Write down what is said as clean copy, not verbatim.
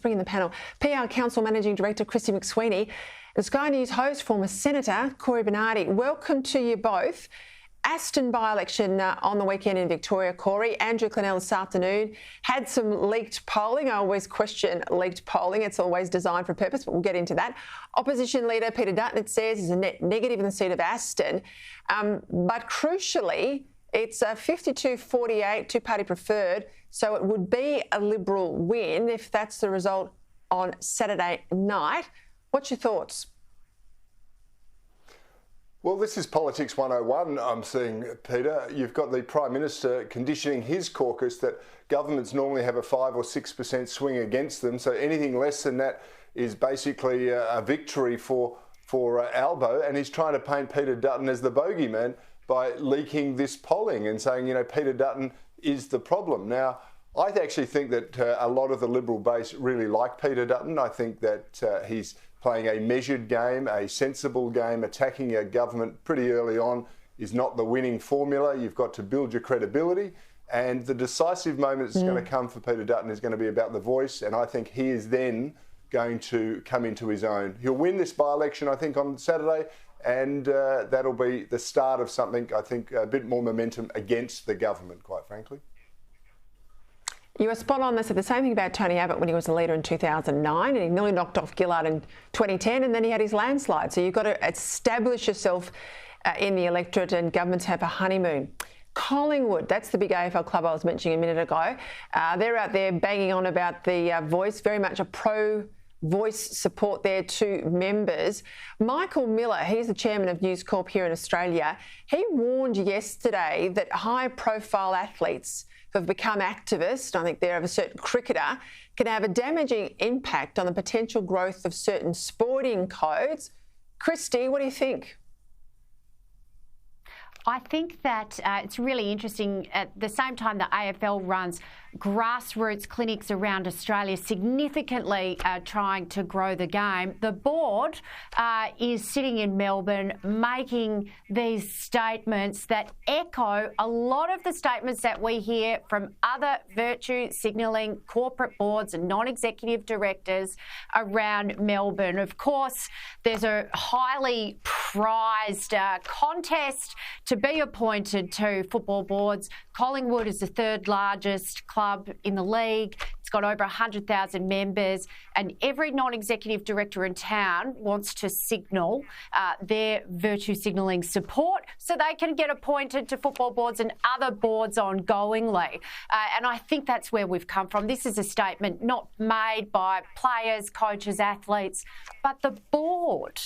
Bring in the panel, PR Council Managing Director Christy McSweeney and Sky News host, former Senator Cory Bernardi. Welcome to you both. Aston by-election on the weekend in Victoria, Cory. Andrew Clennell this afternoon had some leaked polling. I always question leaked polling. It's always designed for a purpose, but we'll get into that. Opposition leader Peter Dutton, it says, is a net negative in the seat of Aston. But crucially, it's a 52-48, two-party preferred, so it would be a Liberal win if that's the result on Saturday night. What's your thoughts? Well, this is Politics 101, I'm seeing, Peter. You've got the Prime Minister conditioning his caucus that governments normally have a 5 or 6% swing against them, so anything less than that is basically a victory for Albo, and he's trying to paint Peter Dutton as the bogeyman by leaking this polling and saying, you know, Peter Dutton is the problem. Now, I actually think that a lot of the Liberal base really like Peter Dutton. I think that he's playing a measured game, a sensible game. Attacking a government pretty early on is not the winning formula. You've got to build your credibility. And the decisive moment that's going to come for Peter Dutton is going to be about the voice. And I think he is then going to come into his own. He'll win this by-election, I think, on Saturday. And that'll be the start of something, I think, a bit more momentum against the government, quite frankly. You were spot on. They said the same thing about Tony Abbott when he was a leader in 2009, and he nearly knocked off Gillard in 2010, and then he had his landslide. So you've got to establish yourself in the electorate, and governments have a honeymoon. Collingwood, that's the big AFL club I was mentioning a minute ago. They're out there banging on about the voice, very much a pro-voice support there to members. Michael Miller, he's the chairman of News Corp here in Australia. He warned yesterday that high-profile athletes who have become activists, I think they're of a certain cricketer, can have a damaging impact on the potential growth of certain sporting codes. Christy, what do you think? I think that it's really interesting. At the same time, the AFL runs grassroots clinics around Australia, significantly trying to grow the game. The board is sitting in Melbourne making these statements that echo a lot of the statements that we hear from other virtue signalling corporate boards and non-executive directors around Melbourne. Of course, there's a highly prized contest to be appointed to football boards. Collingwood is the third largest club in the league. It's got over 100,000 members, and every non-executive director in town wants to signal their virtue signalling support so they can get appointed to football boards and other boards ongoingly. And I think that's where we've come from. This is a statement not made by players, coaches, athletes, but the board